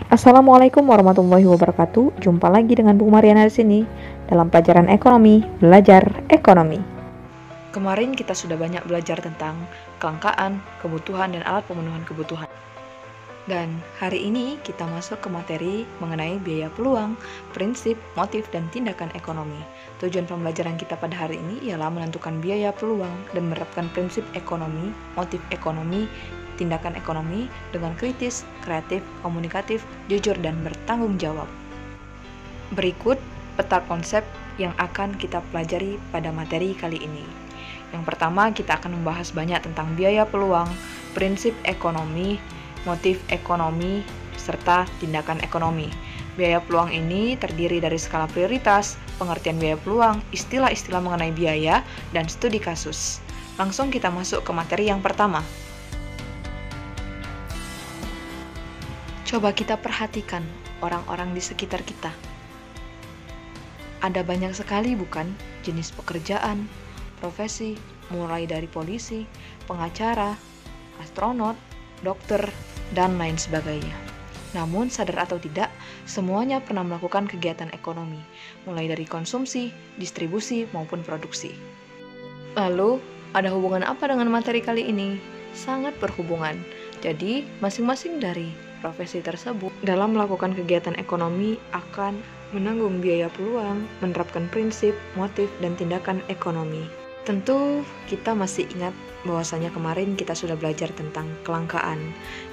Assalamualaikum warahmatullahi wabarakatuh. Jumpa lagi dengan Bu Mariana di sini dalam pelajaran ekonomi, belajar ekonomi. Kemarin kita sudah banyak belajar tentang kelangkaan, kebutuhan, dan alat pemenuhan kebutuhan. Dan hari ini kita masuk ke materi mengenai biaya peluang, prinsip, motif, dan tindakan ekonomi. Tujuan pembelajaran kita pada hari ini ialah menentukan biaya peluang dan menerapkan prinsip ekonomi, motif ekonomi, tindakan ekonomi dengan kritis, kreatif, komunikatif, jujur, dan bertanggung jawab. Berikut peta konsep yang akan kita pelajari pada materi kali ini. Yang pertama, kita akan membahas banyak tentang biaya peluang, prinsip ekonomi, motif ekonomi, serta tindakan ekonomi. Biaya peluang ini terdiri dari skala prioritas, pengertian biaya peluang, istilah-istilah mengenai biaya, dan studi kasus. Langsung kita masuk ke materi yang pertama. Coba kita perhatikan orang-orang di sekitar kita. Ada banyak sekali bukan jenis pekerjaan, profesi, mulai dari polisi, pengacara, astronot, dokter, dan lain sebagainya. Namun, sadar atau tidak, semuanya pernah melakukan kegiatan ekonomi, mulai dari konsumsi, distribusi, maupun produksi. Lalu, ada hubungan apa dengan materi kali ini? Sangat berhubungan. Jadi, masing-masing dari profesi tersebut dalam melakukan kegiatan ekonomi akan menanggung biaya peluang, menerapkan prinsip, motif, dan tindakan ekonomi. Tentu kita masih ingat bahwasanya kemarin kita sudah belajar tentang kelangkaan,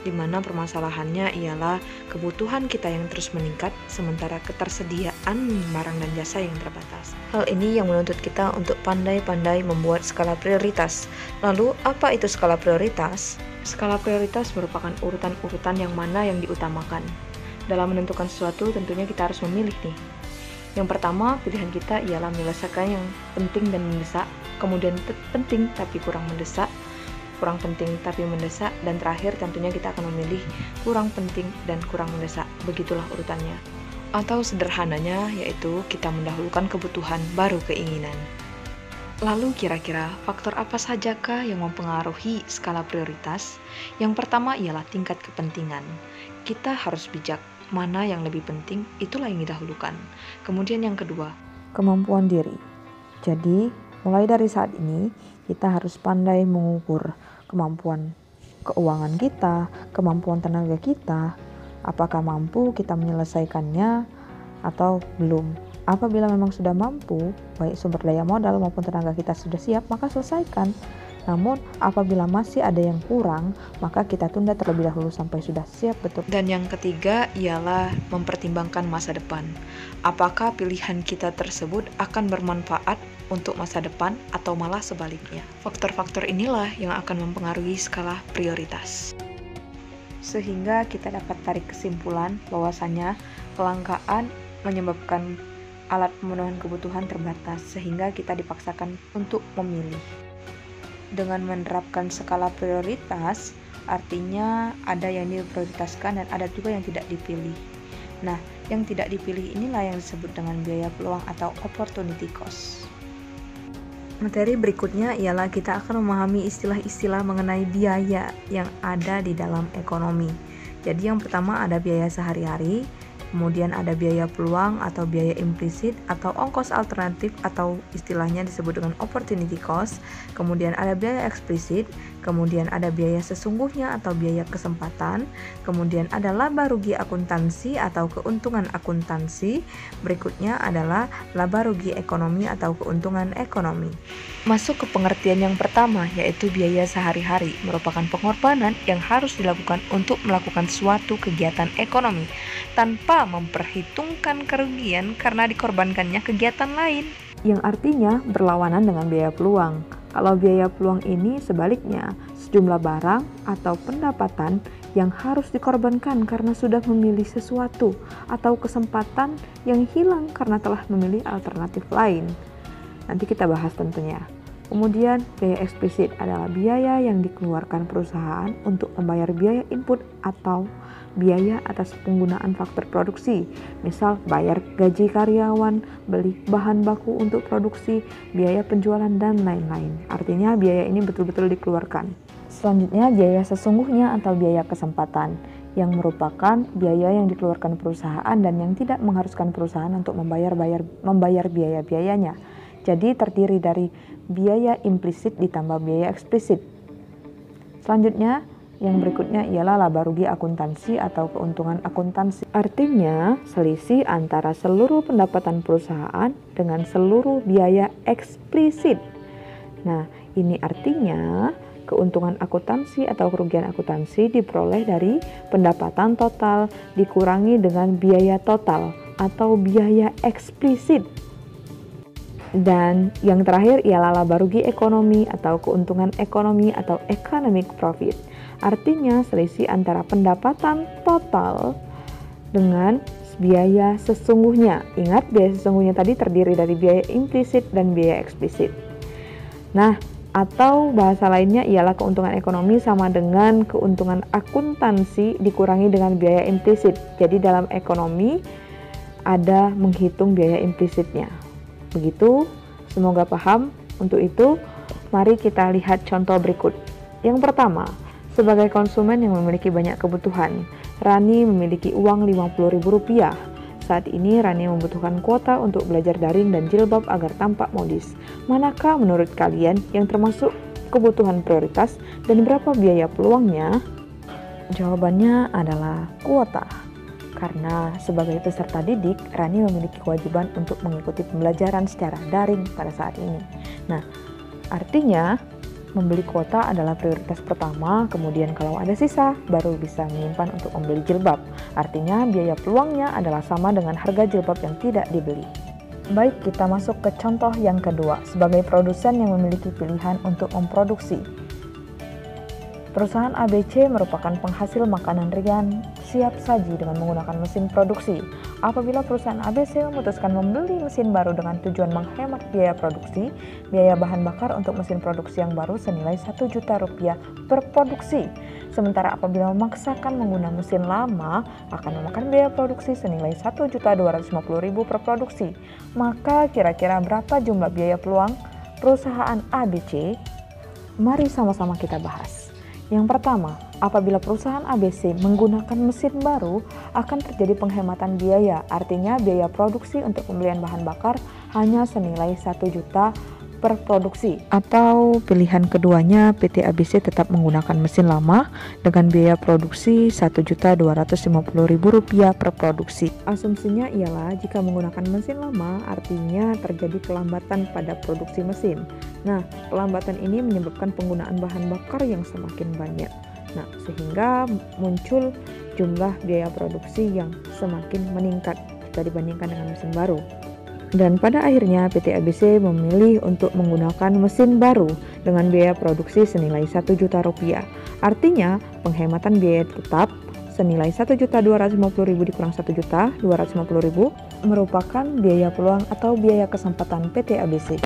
di mana permasalahannya ialah kebutuhan kita yang terus meningkat sementara ketersediaan barang dan jasa yang terbatas. Hal ini yang menuntut kita untuk pandai-pandai membuat skala prioritas. Lalu, apa itu skala prioritas? Skala prioritas merupakan urutan-urutan yang mana yang diutamakan. Dalam menentukan sesuatu, tentunya kita harus memilih nih. Yang pertama, pilihan kita ialah menyelesaikan yang penting dan mendesak, kemudian penting tapi kurang mendesak, kurang penting tapi mendesak, dan terakhir tentunya kita akan memilih kurang penting dan kurang mendesak. Begitulah urutannya. Atau sederhananya, yaitu kita mendahulukan kebutuhan baru keinginan. Lalu kira-kira faktor apa sajakah yang mempengaruhi skala prioritas? Yang pertama ialah tingkat kepentingan. Kita harus bijak, mana yang lebih penting, itulah yang didahulukan. Kemudian yang kedua, kemampuan diri. Jadi, mulai dari saat ini, kita harus pandai mengukur kemampuan keuangan kita, kemampuan tenaga kita, apakah mampu kita menyelesaikannya atau belum. Apabila memang sudah mampu, baik sumber daya modal maupun tenaga kita sudah siap, maka selesaikan. Namun, apabila masih ada yang kurang, maka kita tunda terlebih dahulu sampai sudah siap betul. Dan yang ketiga ialah mempertimbangkan masa depan. Apakah pilihan kita tersebut akan bermanfaat untuk masa depan atau malah sebaliknya? Faktor-faktor inilah yang akan mempengaruhi skala prioritas. Sehingga kita dapat tarik kesimpulan bahwasanya kelangkaan menyebabkan alat pemenuhan kebutuhan terbatas, sehingga kita dipaksakan untuk memilih. Dengan menerapkan skala prioritas, artinya ada yang diprioritaskan dan ada juga yang tidak dipilih. Nah, yang tidak dipilih inilah yang disebut dengan biaya peluang atau opportunity cost. Materi berikutnya ialah kita akan memahami istilah-istilah mengenai biaya yang ada di dalam ekonomi. Jadi yang pertama ada biaya sehari-hari, kemudian ada biaya peluang atau biaya implisit atau ongkos alternatif atau istilahnya disebut dengan opportunity cost, kemudian ada biaya eksplisit, kemudian ada biaya sesungguhnya atau biaya kesempatan, kemudian ada laba rugi akuntansi atau keuntungan akuntansi, berikutnya adalah laba rugi ekonomi atau keuntungan ekonomi. Masuk ke pengertian yang pertama, yaitu biaya sehari-hari, merupakan pengorbanan yang harus dilakukan untuk melakukan suatu kegiatan ekonomi tanpa memperhitungkan kerugian karena dikorbankannya kegiatan lain. Yang artinya berlawanan dengan biaya peluang. Kalau biaya peluang ini sebaliknya, sejumlah barang atau pendapatan yang harus dikorbankan karena sudah memilih sesuatu atau kesempatan yang hilang karena telah memilih alternatif lain. Nanti kita bahas tentunya. Kemudian, biaya eksplisit adalah biaya yang dikeluarkan perusahaan untuk membayar biaya input atau biaya atas penggunaan faktor produksi, misal bayar gaji karyawan, beli bahan baku untuk produksi, biaya penjualan, dan lain-lain. Artinya biaya ini betul-betul dikeluarkan. Selanjutnya, biaya sesungguhnya atau biaya kesempatan. yang merupakan biaya yang dikeluarkan perusahaan dan yang tidak mengharuskan perusahaan untuk membayar biaya-biayanya. Jadi terdiri dari biaya implisit ditambah biaya eksplisit. Selanjutnya, yang berikutnya ialah laba rugi akuntansi atau keuntungan akuntansi. Artinya, selisih antara seluruh pendapatan perusahaan dengan seluruh biaya eksplisit. Nah, ini artinya keuntungan akuntansi atau kerugian akuntansi diperoleh dari pendapatan total dikurangi dengan biaya total atau biaya eksplisit. Dan yang terakhir ialah laba rugi ekonomi atau keuntungan ekonomi atau economic profit. Artinya selisih antara pendapatan total dengan biaya sesungguhnya. Ingat, biaya sesungguhnya tadi terdiri dari biaya implisit dan biaya eksplisit. Nah, atau bahasa lainnya ialah keuntungan ekonomi sama dengan keuntungan akuntansi dikurangi dengan biaya implisit. Jadi dalam ekonomi ada menghitung biaya implisitnya. Begitu, semoga paham. Untuk itu, mari kita lihat contoh berikut. Yang pertama, sebagai konsumen yang memiliki banyak kebutuhan, Rani memiliki uang Rp50.000. Saat ini Rani membutuhkan kuota untuk belajar daring dan jilbab agar tampak modis. Manakah menurut kalian yang termasuk kebutuhan prioritas dan berapa biaya peluangnya? Jawabannya adalah kuota. Karena sebagai peserta didik, Rani memiliki kewajiban untuk mengikuti pembelajaran secara daring pada saat ini. Nah, artinya membeli kuota adalah prioritas pertama, kemudian kalau ada sisa, baru bisa menyimpan untuk membeli jilbab. Artinya biaya peluangnya adalah sama dengan harga jilbab yang tidak dibeli. Baik, kita masuk ke contoh yang kedua. Sebagai produsen yang memiliki pilihan untuk memproduksi, perusahaan ABC merupakan penghasil makanan ringan siap saji dengan menggunakan mesin produksi. Apabila perusahaan ABC memutuskan membeli mesin baru dengan tujuan menghemat biaya produksi, biaya bahan bakar untuk mesin produksi yang baru senilai Rp1.000.000 per produksi. Sementara apabila memaksakan menggunakan mesin lama, akan memakan biaya produksi senilai Rp1.250.000 per produksi. Maka kira-kira berapa jumlah biaya peluang perusahaan ABC? Mari sama-sama kita bahas. Yang pertama, apabila perusahaan ABC menggunakan mesin baru, akan terjadi penghematan biaya. Artinya biaya produksi untuk pembelian bahan bakar hanya senilai 1 juta per produksi. Atau pilihan keduanya, PT ABC tetap menggunakan mesin lama dengan biaya produksi Rp1.250.000 per produksi. Asumsinya ialah jika menggunakan mesin lama, artinya terjadi kelambatan pada produksi mesin. Nah, kelambatan ini menyebabkan penggunaan bahan bakar yang semakin banyak. Nah, sehingga muncul jumlah biaya produksi yang semakin meningkat jika dibandingkan dengan mesin baru. Dan pada akhirnya PT ABC memilih untuk menggunakan mesin baru dengan biaya produksi senilai Rp1 juta. Artinya, penghematan biaya tetap senilai Rp1.250.000 dikurang Rp1.250.000 merupakan biaya peluang atau biaya kesempatan PT ABC.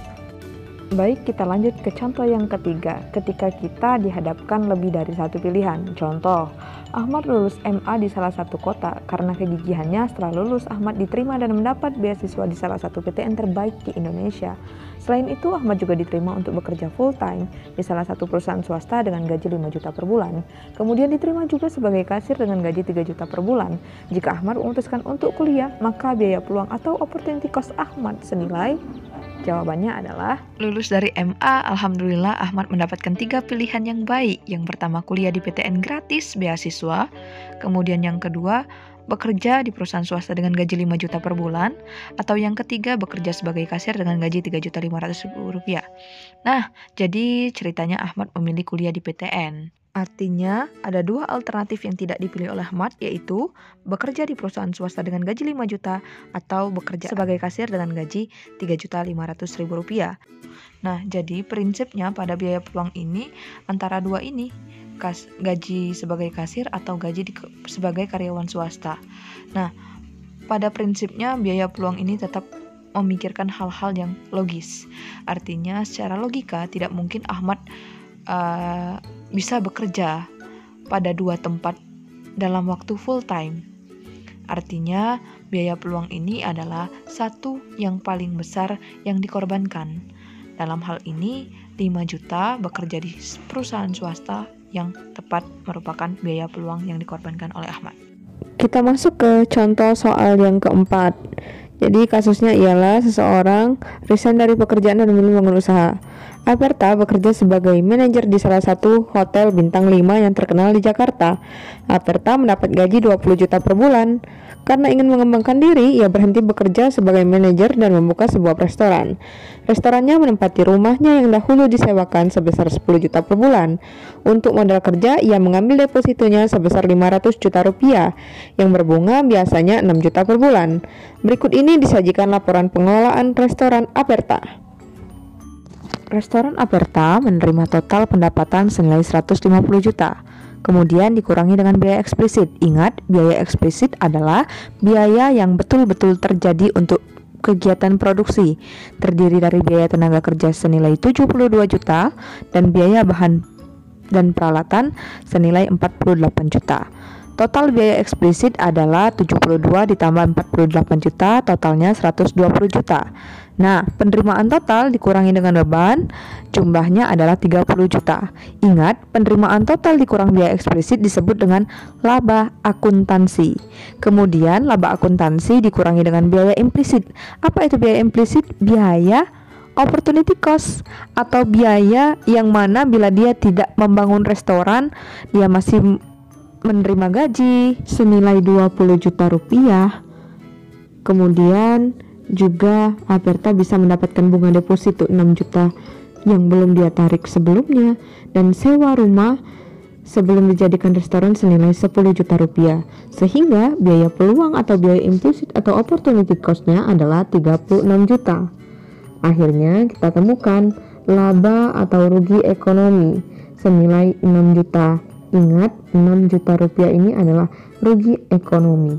Baik, kita lanjut ke contoh yang ketiga. Ketika kita dihadapkan lebih dari satu pilihan. Contoh, Ahmad lulus MA di salah satu kota. Karena kegigihannya, setelah lulus Ahmad diterima dan mendapat beasiswa di salah satu PTN terbaik di Indonesia. Selain itu, Ahmad juga diterima untuk bekerja full time di salah satu perusahaan swasta dengan gaji 5 juta per bulan. Kemudian diterima juga sebagai kasir dengan gaji 3 juta per bulan. Jika Ahmad memutuskan untuk kuliah, maka biaya peluang atau opportunity cost Ahmad senilai. Jawabannya adalah lulus dari MA, alhamdulillah Ahmad mendapatkan 3 pilihan yang baik. Yang pertama, kuliah di PTN gratis beasiswa. Kemudian yang kedua, bekerja di perusahaan swasta dengan gaji 5 juta per bulan. Atau yang ketiga, bekerja sebagai kasir dengan gaji Rp3.500.000. Nah, jadi ceritanya Ahmad memilih kuliah di PTN. Artinya, ada 2 alternatif yang tidak dipilih oleh Ahmad, yaitu bekerja di perusahaan swasta dengan gaji 5 juta atau bekerja sebagai kasir dengan gaji Rp3.500.000. Nah, jadi prinsipnya pada biaya peluang ini antara 2 ini, gaji sebagai kasir atau gaji sebagai karyawan swasta. Nah, pada prinsipnya biaya peluang ini tetap memikirkan hal-hal yang logis. Artinya, secara logika tidak mungkin Ahmad bisa bekerja pada 2 tempat dalam waktu full time. Artinya biaya peluang ini adalah satu yang paling besar yang dikorbankan. Dalam hal ini 5 juta bekerja di perusahaan swasta yang tepat merupakan biaya peluang yang dikorbankan oleh Ahmad. Kita masuk ke contoh soal yang keempat. Jadi kasusnya ialah seseorang resign dari pekerjaan dan memilih membangun usaha. Aperta bekerja sebagai manajer di salah satu hotel bintang 5 yang terkenal di Jakarta. Aperta mendapat gaji 20 juta per bulan. Karena ingin mengembangkan diri, ia berhenti bekerja sebagai manajer dan membuka sebuah restoran. Restorannya menempati rumahnya yang dahulu disewakan sebesar 10 juta per bulan. Untuk modal kerja, ia mengambil depositonya sebesar 500 juta rupiah, yang berbunga biasanya 6 juta per bulan. Berikut ini disajikan laporan pengelolaan restoran Aperta. Restoran Aperta menerima total pendapatan senilai 150 juta. Kemudian dikurangi dengan biaya eksplisit. Ingat, biaya eksplisit adalah biaya yang betul-betul terjadi untuk kegiatan produksi. Terdiri dari biaya tenaga kerja senilai 72 juta dan biaya bahan dan peralatan senilai 48 juta. Total biaya eksplisit adalah 72 ditambah 48 juta, totalnya 120 juta. Nah, penerimaan total dikurangi dengan beban, jumlahnya adalah 30 juta. Ingat, penerimaan total dikurang biaya eksplisit disebut dengan laba akuntansi. Kemudian, laba akuntansi dikurangi dengan biaya implisit. Apa itu biaya implisit? Biaya opportunity cost atau biaya yang mana bila dia tidak membangun restoran, dia masih menerima gaji senilai 20 juta rupiah. Kemudian juga Aperta bisa mendapatkan bunga deposito 6 juta yang belum dia tarik sebelumnya, dan sewa rumah sebelum dijadikan restoran senilai 10 juta rupiah. Sehingga biaya peluang atau biaya implisit atau opportunity cost-nya adalah 36 juta. Akhirnya kita temukan laba atau rugi ekonomi senilai 6 juta. Ingat, 6 juta rupiah ini adalah rugi ekonomi.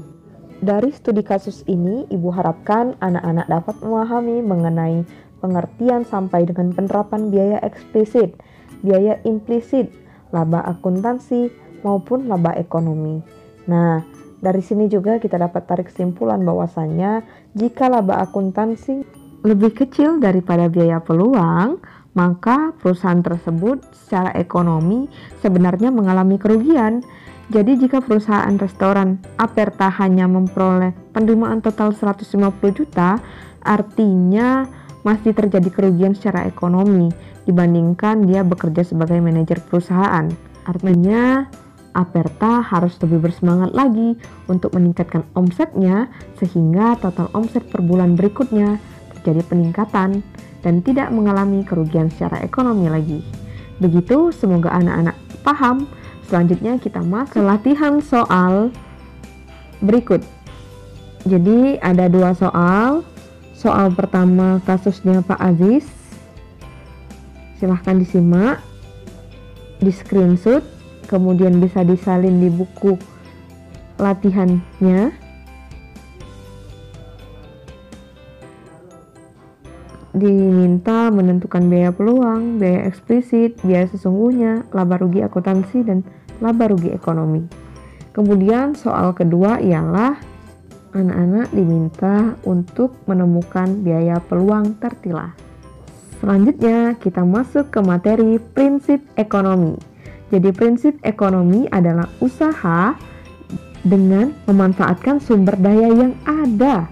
Dari studi kasus ini, Ibu harapkan anak-anak dapat memahami mengenai pengertian sampai dengan penerapan biaya eksplisit, biaya implisit, laba akuntansi, maupun laba ekonomi. Nah, dari sini juga kita dapat tarik kesimpulan bahwasannya jika laba akuntansi lebih kecil daripada biaya peluang, maka perusahaan tersebut secara ekonomi sebenarnya mengalami kerugian. Jadi jika perusahaan restoran Aperta hanya memperoleh penerimaan total 150 juta, artinya masih terjadi kerugian secara ekonomi dibandingkan dia bekerja sebagai manajer perusahaan. Artinya Aperta harus lebih bersemangat lagi untuk meningkatkan omsetnya sehingga total omset per bulan berikutnya terjadi peningkatan dan tidak mengalami kerugian secara ekonomi lagi. Begitu, semoga anak-anak paham. Selanjutnya kita masuk ke latihan soal berikut. Jadi ada 2 soal. Soal pertama kasusnya Pak Aziz. Silahkan disimak, di screenshot, kemudian bisa disalin di buku latihannya. Diminta menentukan biaya peluang, biaya eksplisit, biaya sesungguhnya, laba rugi akuntansi, dan laba rugi ekonomi. Kemudian soal kedua ialah anak-anak diminta untuk menemukan biaya peluang tertilah. Selanjutnya kita masuk ke materi prinsip ekonomi. Jadi prinsip ekonomi adalah usaha dengan memanfaatkan sumber daya yang ada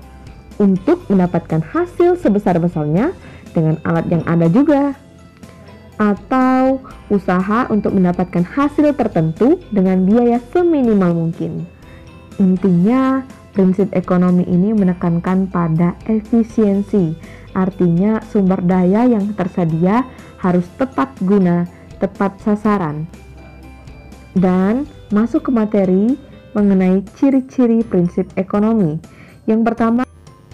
untuk mendapatkan hasil sebesar-besarnya dengan alat yang ada juga, atau usaha untuk mendapatkan hasil tertentu dengan biaya seminimal mungkin. Intinya, prinsip ekonomi ini menekankan pada efisiensi, artinya sumber daya yang tersedia harus tepat guna, tepat sasaran. Dan masuk ke materi mengenai ciri-ciri prinsip ekonomi. Yang pertama,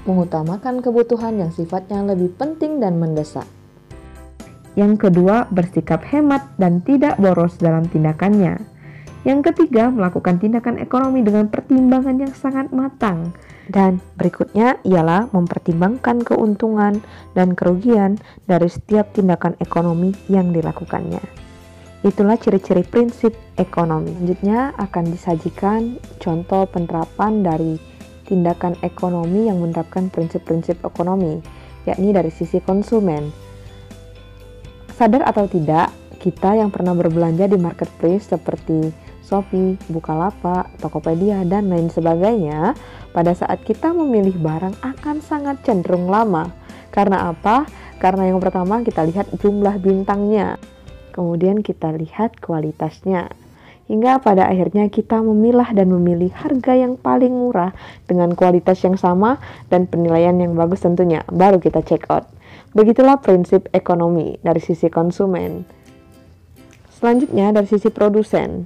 mengutamakan kebutuhan yang sifatnya lebih penting dan mendesak. Yang kedua, bersikap hemat dan tidak boros dalam tindakannya. Yang ketiga, melakukan tindakan ekonomi dengan pertimbangan yang sangat matang. Dan berikutnya ialah mempertimbangkan keuntungan dan kerugian dari setiap tindakan ekonomi yang dilakukannya. Itulah ciri-ciri prinsip ekonomi. Selanjutnya akan disajikan contoh penerapan dari tindakan ekonomi yang menerapkan prinsip-prinsip ekonomi, yakni dari sisi konsumen. Sadar atau tidak, Kita yang pernah berbelanja di marketplace seperti Shopee, Bukalapak, Tokopedia, dan lain sebagainya, pada saat kita memilih barang akan sangat cenderung lama. Karena apa? Karena yang pertama kita lihat jumlah bintangnya, kemudian kita lihat kualitasnya. Hingga pada akhirnya kita memilah dan memilih harga yang paling murah dengan kualitas yang sama dan penilaian yang bagus tentunya, baru kita check out. Begitulah prinsip ekonomi dari sisi konsumen. Selanjutnya dari sisi produsen.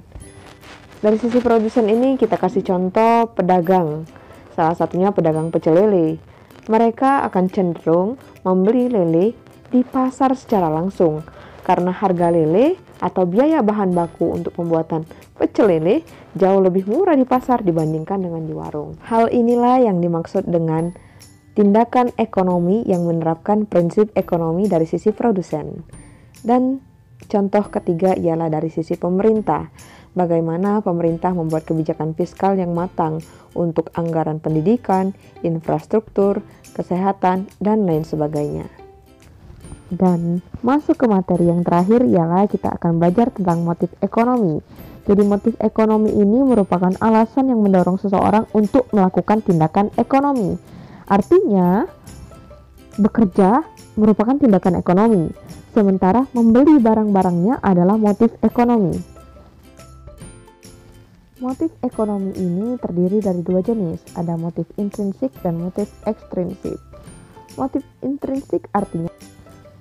Dari sisi produsen ini kita kasih contoh pedagang. Salah satunya pedagang pecel lele. Mereka akan cenderung membeli lele di pasar secara langsung karena harga lele atau biaya bahan baku untuk pembuatan pecel lele jauh lebih murah di pasar dibandingkan dengan di warung. Hal inilah yang dimaksud dengan tindakan ekonomi yang menerapkan prinsip ekonomi dari sisi produsen. Dan contoh ketiga ialah dari sisi pemerintah. Bagaimana pemerintah membuat kebijakan fiskal yang matang untuk anggaran pendidikan, infrastruktur, kesehatan, dan lain sebagainya. Dan masuk ke materi yang terakhir ialah kita akan belajar tentang motif ekonomi. Jadi motif ekonomi ini merupakan alasan yang mendorong seseorang untuk melakukan tindakan ekonomi. Artinya, bekerja merupakan tindakan ekonomi, sementara membeli barang-barangnya adalah motif ekonomi. Motif ekonomi ini terdiri dari dua jenis, ada motif intrinsik dan motif ekstrinsik. Motif intrinsik artinya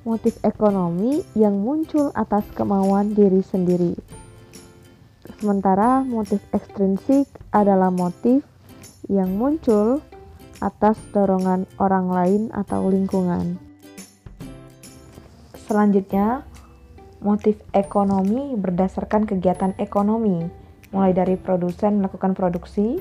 motif ekonomi yang muncul atas kemauan diri sendiri. Sementara motif ekstrinsik adalah motif yang muncul atas dorongan orang lain atau lingkungan. Selanjutnya, motif ekonomi berdasarkan kegiatan ekonomi, mulai dari produsen melakukan produksi,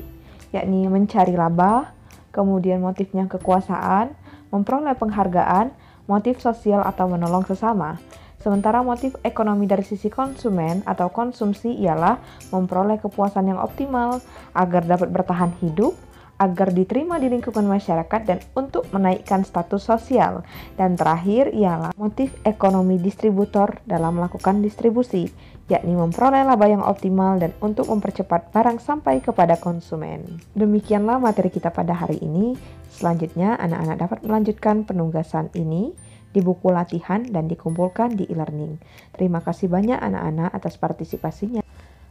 yakni mencari laba, kemudian motifnya kekuasaan, memperoleh penghargaan, motif sosial atau menolong sesama. Sementara motif ekonomi dari sisi konsumen atau konsumsi ialah memperoleh kepuasan yang optimal agar dapat bertahan hidup, agar diterima di lingkungan masyarakat, dan untuk menaikkan status sosial. Dan terakhir ialah motif ekonomi distributor dalam melakukan distribusi, yakni memperoleh laba yang optimal dan untuk mempercepat barang sampai kepada konsumen. Demikianlah materi kita pada hari ini. Selanjutnya, anak-anak dapat melanjutkan penugasan ini di buku latihan dan dikumpulkan di e-learning. Terima kasih banyak anak-anak atas partisipasinya.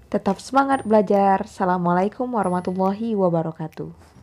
Tetap semangat belajar. Assalamualaikum warahmatullahi wabarakatuh.